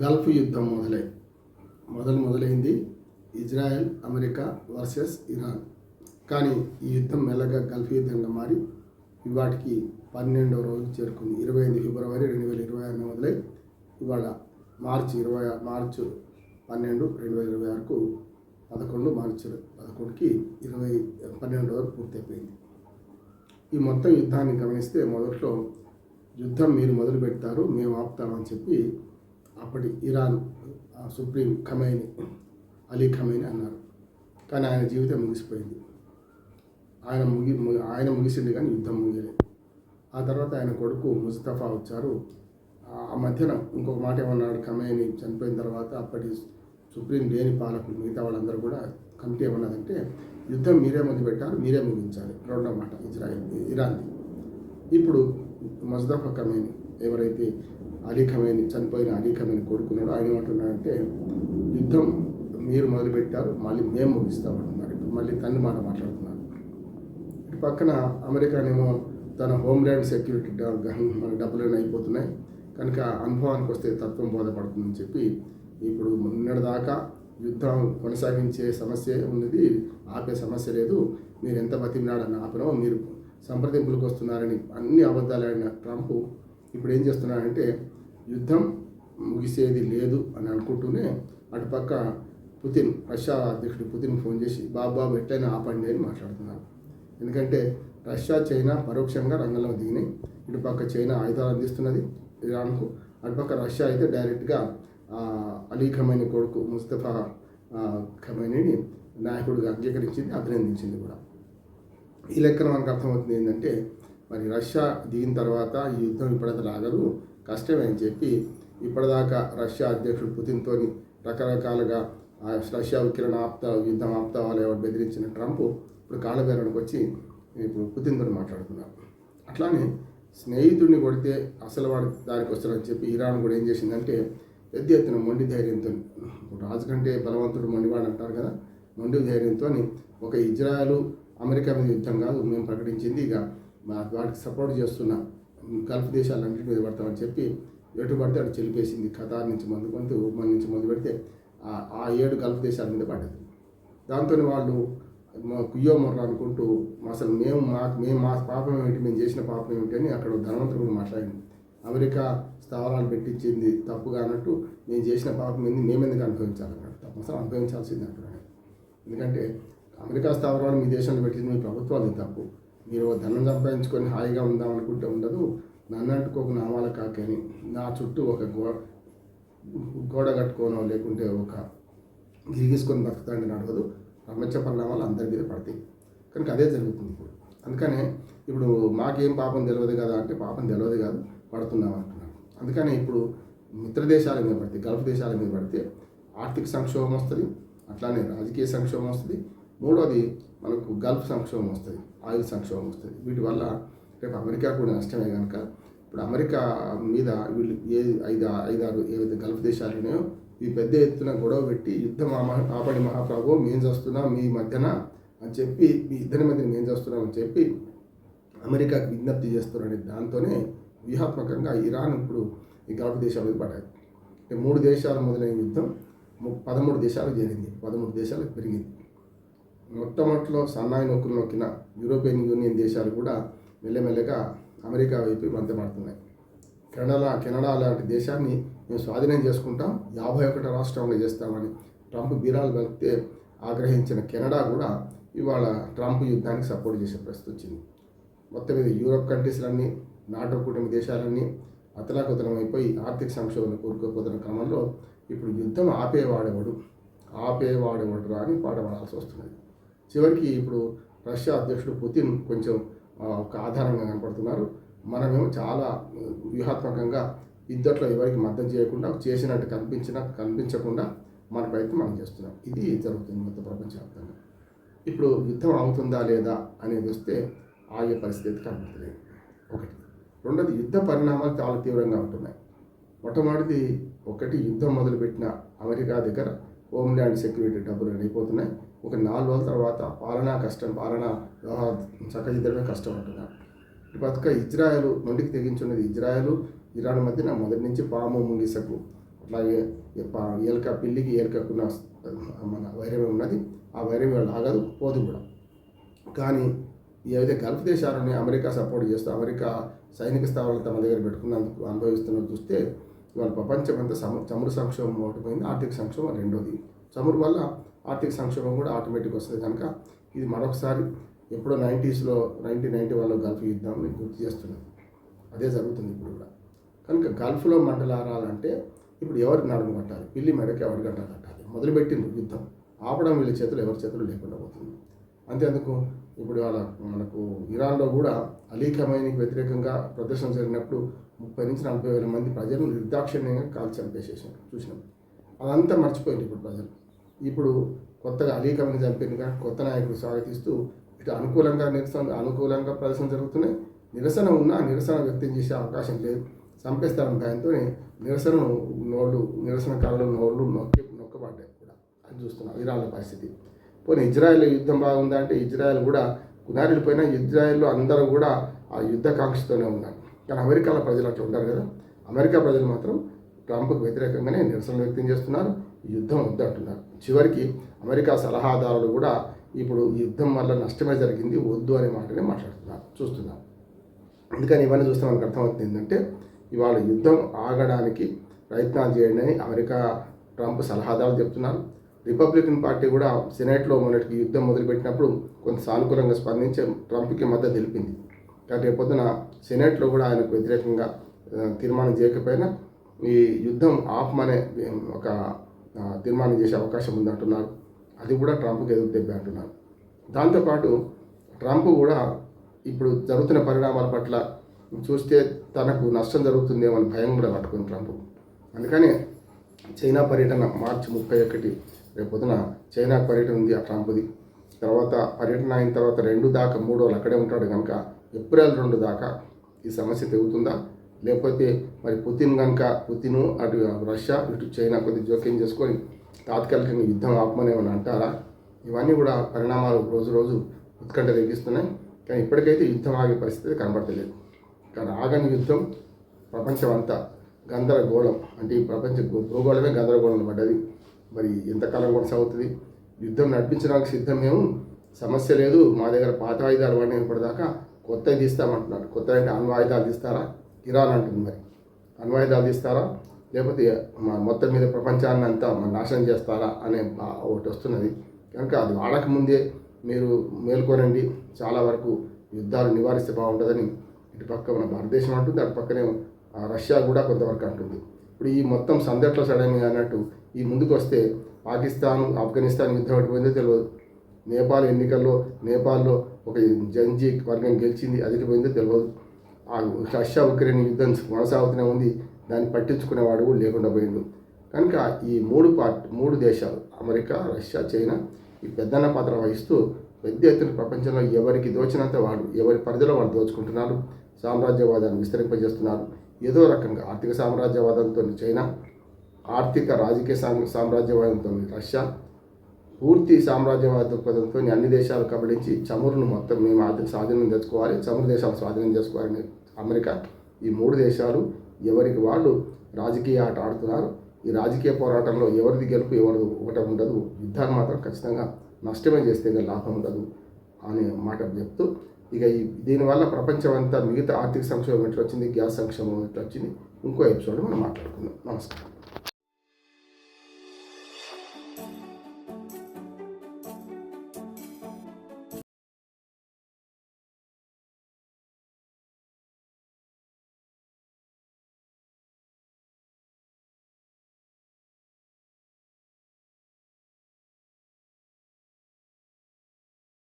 Gulf యుద్ధం మొదలైంది Israel America versus Iran. కానీ ఈ యుద్ధం మెల్లగా గల్ఫ్ యుద్ధంగా మారి ఇవాటికి 12వ రోజు చేరుకుంది. 25 ఫిబ్రవరి 2026 మొదలై ఇవాళ మార్చి 12 2026కు 11 మార్చి 11కి 12 వరకు పూర్తయిపోయింది. ఈ మొత్తం యుద్ధాన్ని గమనిస్తే మొదట్లో యుద్ధం మీరు మొదలు పెడతారు, మేము ఆపుతామని చెప్పి అప్పటి ఇరాన్ సుప్రీం అలీ ఖమైనీ అన్నారు. కానీ ఆయన జీవితం ముగిసిపోయింది. ఆయన ముగిసింది కానీ యుద్ధం ముగియలేదు. ఆ తర్వాత ఆయన కొడుకు ముస్తఫా వచ్చారు. ఆ మధ్యన ఇంకొక మాట ఏమన్నాడు, ఖమైనీ చనిపోయిన తర్వాత అప్పటి సుప్రీం లేని పాలకులు మిగతా వాళ్ళందరూ కూడా కమిటీ ఏమన్నదంటే యుద్ధం మీరే మొదలు పెట్టారు, మీరే ముగించాలి. రెండో మాట ఇరాన్ది. ఇప్పుడు ముస్తఫా ఖమైనీ ఎవరైతే అలీ ఖమైనీ చనిపోయిన అలీ ఖమైనీ కొడుకున్నాడో ఆయన ఏమంటున్నాడంటే యుద్ధం మీరు మొదలుపెట్టారు, మళ్ళీ మేము ముగిస్తామంటున్నారు. ఇప్పుడు మళ్ళీ తల్లి మాట మాట్లాడుతున్నారు. ఇటు పక్కన అమెరికానేమో తన హోమ్ల్యాండ్ సెక్యూరిటీ డబ్బులు అయిపోతున్నాయి కనుక అనుభవానికి వస్తే తత్వం బోధపడుతుందని చెప్పి ఇప్పుడు నిన్నటిదాకా యుద్ధం కొనసాగించే సమస్య ఉన్నది, ఆపే సమస్య లేదు, మీరు ఎంత బతిమినాడని ఆపనో మీరు సంప్రదింపులకు వస్తున్నారని అన్ని అబద్ధాలైన ట్రంప్ ఇప్పుడు ఏం చేస్తున్నాడంటే యుద్ధం ముగిసేది లేదు అని అనుకుంటూనే అటుపక్క రష్యా అధ్యక్షుడు పుతిన్ ఫోన్ చేసి బాబు ఎట్లయినా ఆపండి అని మాట్లాడుతున్నారు. ఎందుకంటే రష్యా చైనా పరోక్షంగా రంగంలో దిగినాయి. ఇటుపక్క చైనా ఆయుధాలు అందిస్తున్నది ఇరాన్కు, అటుపక్క రష్యా అయితే డైరెక్ట్గా అలీ ఖమైనీ కొడుకు ముస్తఫా ఖమైనీని నాయకుడిగా అంగీకరించింది, అభినందించింది కూడా. ఈ లెక్కన మనకు అర్థమవుతుంది ఏంటంటే మరి రష్యా దిగిన తర్వాత ఈ యుద్ధం ఇప్పటిదాకా ఆగదు, కష్టమే అని చెప్పి ఇప్పటిదాకా రష్యా అధ్యక్షుడు పుతిన్తో రకరకాలుగా రష్యా యుద్ధం ఆపుతావాలో ఎవరు బెదిరించిన ట్రంప్ ఇప్పుడు కాళ్ళబేరానికి వచ్చి ఇప్పుడు పుతిన్తో మాట్లాడుతున్నారు. అట్లానే స్నేహితుడిని కొడితే అసలు వాడు దానికి వస్తాడని చెప్పి ఇరాన్ కూడా ఏం చేసిందంటే పెద్ద ఎత్తున మొండి ధైర్యంతో, రాజు కంటే బలవంతుడు మొండివాడు అంటారు కదా, మొండి ధైర్యంతో ఒక ఇజ్రాయెల్ అమెరికా మీద యుద్ధం కాదు మేము ప్రకటించింది, ఇక వాటికి సపోర్ట్ చేస్తున్న గల్ఫ్ దేశాలన్నింటి మీద పడతామని చెప్పి ఎటు పడితే అటు చెలిపేసింది. ఖతార్ నుంచి మొదలుకొని ఉమాన్ నుంచి మొదలు పెడితే ఆ 7 గల్ఫ్ దేశాల మీద పడ్డది. దాంతో వాళ్ళు కుయ్యో మొర్ర అనుకుంటూ అసలు మేము మా పాపం ఏమిటి, మేము చేసిన పాపం ఏమిటి అని అక్కడ ధనవంతుడు మాట్లాడింది. అమెరికా స్థావరాలు పెట్టించింది తప్పుగా అన్నట్టు మేము చేసిన పాపం ఏంది, మేమెందుకు అనుభవించాలన్నట్టు. తప్ప అసలు అనుభవించాల్సింది అంటున్నాను. ఎందుకంటే అమెరికా స్థావరాలు మీ దేశంలో పెట్టింది మీ ప్రభుత్వాలు తప్పు, మీరు ధనం సంపాదించుకొని హాయిగా ఉందాం అనుకుంటే ఉండదు, నన్ను అంటుకోక నామాల కాకని నా చుట్టూ ఒక గోడ కట్టుకోనో లేకుంటే ఒక గిరిగీసుకొని బతుకుతాండి నడవదు, ప్రపంచ పరిణామాలు అందరి మీద పడతాయి. కనుక అదే జరుగుతుంది ఇప్పుడు. అందుకనే ఇప్పుడు మాకేం పాపం తెలియదు కదా అంటే పాపం తెలియదు కాదు, పడుతున్నాం అంటున్నాను. అందుకని ఇప్పుడు మిత్ర దేశాల మీద పడితే, గల్ఫ్ దేశాల మీద పడితే ఆర్థిక సంక్షోభం వస్తుంది, అట్లానే రాజకీయ సంక్షోభం వస్తుంది, మూడోది మనకు గల్ఫ్ సంక్షోభం వస్తుంది, ఆయిల్ సంక్షోభం వస్తుంది. వీటి వల్ల రేపు అమెరికా కూడా నష్టమే కనుక ఇప్పుడు అమెరికా మీద వీళ్ళు ఐదారు ఏవైతే గల్ఫ్ దేశాలు ఉన్నాయో ఈ పెద్ద ఎత్తున గొడవ పెట్టి యుద్ధం ఆపడి మహాప్రభు మేము చేస్తున్నాం మీ మధ్యన అని చెప్పి, మీ ఇద్దరి మధ్యన మేము చేస్తున్నాం అని చెప్పి అమెరికాకి విజ్ఞప్తి చేస్తున్నారని దాంతోనే వ్యూహాత్మకంగా ఇరాన్ ఇప్పుడు ఈ గల్ఫ్ దేశాల మీద పడ్డాయి. 3 దేశాలు మొదలైన యుద్ధం 13 దేశాలకు చేరింది, 13 దేశాలకు పెరిగింది. మొట్టమొదటిలో సన్నాయి నొక్కులు నొక్కిన యూరోపియన్ యూనియన్ దేశాలు కూడా మెల్లమెల్లగా అమెరికా వైపు వంతపడుతున్నాయి. కెనడా లాంటి దేశాన్ని మేము స్వాధీనం చేసుకుంటాం, 51 రాష్ట్రంలో చేస్తామని ట్రంప్ బీరాలు కలిపితే ఆగ్రహించిన కెనడా కూడా ఇవాళ ట్రంప్ యుద్ధానికి సపోర్ట్ చేసే పరిస్థితి వచ్చింది. మొత్తం మీద యూరోప్ కంట్రీస్లన్నీ, నాటో కూటమి దేశాలన్నీ అతలాకుతలం అయిపోయి ఆర్థిక సంక్షోభంలో కూరుకుపోతున్న క్రమంలో ఇప్పుడు యుద్ధం ఆపేవాడేవాడు రా అని పాడబడాల్సి వస్తున్నది. చివరికి ఇప్పుడు రష్యా అధ్యక్షుడు పుతిన్ కొంచెం ఒక ఆధారంగా కనపడుతున్నారు. మనమేమో చాలా వ్యూహాత్మకంగా యుద్ధంలో ఎవరికి మద్దతు చేయకుండా, చేసినట్టు కనిపించకుండా మన ప్రయత్నం మనం చేస్తున్నాం. ఇది జరుగుతుంది మొత్తం ప్రపంచవ్యాప్తంగా. ఇప్పుడు యుద్ధం అవుతుందా లేదా అనేది వస్తే ఆగే పరిస్థితి కనపడలేదు. ఒకటి. రెండోది యుద్ధ పరిణామాలు చాలా తీవ్రంగా ఉంటున్నాయి. మొట్టమొదటిది యుద్ధం మొదలుపెట్టిన అమెరికా దగ్గర హోమ్ల్యాండ్ సెక్యూరిటీ డబ్బులు అయిపోతున్నాయి. ఒక 4 రోజుల తర్వాత పాలన చక్కదిద్దడమే కష్టం అంటున్నారు. ఇటు పక్క ఇజ్రాయెల్ నొండికి తెగించున్నది. ఇజ్రాయెల్ ఇరాన్ మధ్యన మొదటి నుంచి పాము ముంగిసకు అలాగే ఏలక పిల్లికి ఏలకకున్న మన వైరమే ఉన్నది. ఆ వైరం వాళ్ళు ఆగదు, పోదు కూడా. కానీ ఏవైతే గల్ఫ్ దేశాలని అమెరికా సపోర్ట్ చేస్తూ అమెరికా సైనిక స్థావరాలు తమ దగ్గర పెట్టుకున్నందుకు అనుభవిస్తున్నది చూస్తే ఇవాళ ప్రపంచం అంతా చమురు సంక్షోభం ఒకటి పోయింది, ఆర్థిక సంక్షోభం రెండోది. చమురు వల్ల ఆర్థిక సంక్షోభం కూడా ఆటోమేటిక్ వస్తుంది. కనుక ఇది మరొకసారి ఎప్పుడో 1990 గల్ఫ్ యుద్ధాన్ని గుర్తు చేస్తున్నది. అదే జరుగుతుంది ఇప్పుడు కూడా. కనుక గల్ఫ్లో మంటలారాలంటే ఇప్పుడు ఎవరు నడుము కట్టాలి, పిల్లి మెడకి ఎవరి గంట కట్టాలి, మొదలుపెట్టింది యుద్ధం. ఆపడం వీళ్ళ చేతులు ఎవరి చేతులు లేకుండా పోతుంది. అంతేందుకు ఇప్పుడు వాళ్ళ మనకు ఇరాన్లో కూడా అలీ ఖమైనీకి వ్యతిరేకంగా ప్రదర్శన జరిగినప్పుడు 30 నుంచి 40 వేల మంది ప్రజలు నిర్దాక్షిణ్యంగా కాల్చి చంపేసేసారు, చూసినాం. అదంతా మర్చిపోయింది ఇప్పుడు ప్రజలు. ఇప్పుడు కొత్తగా అలీ ఖమైనీ చంపినగా కొత్త నాయకుడు స్వాగతిస్తూ ఇటు అనుకూలంగా ప్రదర్శన జరుగుతున్నాయి. నిరసన వ్యక్తం చేసే అవకాశం లేదు. చంపేస్తారని భయంతో నిరసనకారులు నోళ్ళు నొక్కబడ్డాయి కూడా. అది చూస్తున్నాం ఇరాన్ల పరిస్థితి. పోనీ ఇజ్రాయెల్ యుద్ధం బాగుందా అంటే ఇజ్రాయెల్ కూడా కునారిపోయినా ఇజ్రాయెల్లో అందరూ కూడా ఆ యుద్ధ కాంక్షతోనే ఉన్నారు. కానీ అమెరికాలో ప్రజలు అట్లా ఉంటారు కదా. అమెరికా ప్రజలు మాత్రం ట్రంప్కు వ్యతిరేకంగానే నిరసన వ్యక్తం చేస్తున్నారు, యుద్ధం వద్దు అంటున్నారు. చివరికి అమెరికా సలహాదారులు కూడా ఇప్పుడు యుద్ధం వల్ల నష్టమే జరిగింది, వద్దు అనే మాటనే చూస్తున్నారు. అందుకని ఇవన్నీ చూస్తే మనకు అర్థమవుతుంది ఏంటంటే ఇవాళ యుద్ధం ఆగడానికి ప్రయత్నాలు చేయండి అని అమెరికా ట్రంప్ సలహాదారులు చెప్తున్నారు. రిపబ్లికన్ పార్టీ కూడా సెనేట్లో మొన్నటికి యుద్ధం మొదలుపెట్టినప్పుడు కొంత సానుకూలంగా స్పందించి ట్రంప్కి మద్దతు తెలిపింది. కానీ రేపొద్దున సెనేట్లో కూడా ఆయనకు వ్యతిరేకంగా తీర్మానం చేయకపోయినా ఈ యుద్ధం ఆపమనే ఒక తీర్మానం చేసే అవకాశం ఉందంటున్నారు. అది కూడా ట్రంప్కి ఎదురు దెబ్బ అంటున్నారు. దాంతోపాటు ట్రంప్ కూడా ఇప్పుడు జరుగుతున్న పరిణామాల పట్ల చూస్తే తనకు నష్టం జరుగుతుందేమో అని భయం కూడా పట్టుకుంది ట్రంప్. అందుకని చైనా పర్యటన మార్చి 31 రేపొద్దున చైనా పర్యటన ఉంది ఆ ట్రంప్ది. తర్వాత పర్యటన అయిన తర్వాత 2 దాకా 3 రోజులు అక్కడే ఉంటాడు. కనుక ఏప్రిల్ 2 దాకా ఈ సమస్య తెగుతుందా, లేకపోతే మరి పుతిన్ అటు రష్యా ఇటు చైనా కొద్ది జోక్యం చేసుకొని తాత్కాలికంగా యుద్ధం ఆపమని ఏమైనా అంటారా? ఇవన్నీ కూడా పరిణామాలు రోజు ఉత్కంఠ తగ్గిస్తున్నాయి. కానీ ఇప్పటికైతే యుద్ధం ఆగే పరిస్థితి కనబడతలేదు. కానీ ఆగని యుద్ధం ప్రపంచం అంతా గందరగోళం, అంటే ఈ ప్రపంచ భూగోళమే గందరగోళం పడ్డది. మరి ఎంతకాలం కొనసాగుతుంది? యుద్ధం నడిపించడానికి సిద్ధమేమో, సమస్య లేదు, మా దగ్గర పాత ఆయుధాలు వాడిన ఇప్పటిదాకా కొత్తవి తీస్తామంటున్నారు. కొత్త అంటే అణ్వాయుధాలు తీస్తారా? ఇరాన్ అంటుంది. మరి అణ్వాయుధాలు తీస్తారా, లేకపోతే మొత్తం మీద ప్రపంచాన్ని అంతా నాశనం చేస్తారా అనే ఒకటి వస్తున్నది. కనుక అది వాడకముందే మీరు మేల్కొనండి, చాలా వరకు యుద్ధాలు నివారిస్తే బాగుంటుందని ఇటుపక్క మన భారతదేశం అంటుంది, అటు పక్కనే రష్యా కూడా కొంతవరకు అంటుంది. ఇప్పుడు ఈ మొత్తం సందట్లో సడన్గా అన్నట్టు ఈ ముందుకు వస్తే పాకిస్తాన్ ఆఫ్ఘనిస్తాన్ యుద్ధం ఎటుపోయిందో తెలియదు. నేపాల్లో ఒక జంజీ వర్గం గెలిచింది, అది ఎటుపోయిందో తెలియదు. ఆ రష్యా ఉక్రెయిన్ యుద్ధం కొనసాగుతూనే ఉంది, దాన్ని పట్టించుకునేవాడు కూడా లేకుండా పోయిండు. కనుక ఈ 3 దేశాలు అమెరికా, రష్యా, చైనా ఈ పెద్దన్న పాత్ర వహిస్తూ పెద్ద ఎత్తున ప్రపంచంలో ఎవరికి దోచినంత ఎవరి పరిధిలో వాళ్ళు దోచుకుంటున్నారు, సామ్రాజ్యవాదాన్ని విస్తరింపజేస్తున్నారు. ఏదో రకంగా ఆర్థిక సామ్రాజ్యవాదంతో చైనా, ఆర్థిక రాజకీయ సామ్రాజ్యవాదంతో రష్యా, పూర్తి సామ్రాజ్యవాద దృక్పథంతో అన్ని దేశాలు కబడించి చమురును మొత్తం మేము స్వాధీనం తెచ్చుకోవాలి, చమురు దేశాలు స్వాధీనం చేసుకోవాలని అమెరికా. ఈ 3 దేశాలు ఎవరికి వాళ్ళు రాజకీయ ఆట ఆడుతున్నారు. ఈ రాజకీయ పోరాటంలో ఎవరిది గెలుపు ఎవరిది ఒకటి ఉండదు. యుద్ధాన్ని మాత్రం ఖచ్చితంగా నష్టమే చేస్తే లాభం ఉండదు అనే మాట చెప్తూ, ఇక దీనివల్ల ప్రపంచం అంతా మిగతా ఆర్థిక సంక్షోభం ఎట్లా వచ్చింది, గ్యాస్ సంక్షోభం ఎట్లా వచ్చింది, ఇంకో ఎపిసోడ్ మనం మాట్లాడుకుందాం. నమస్కారం.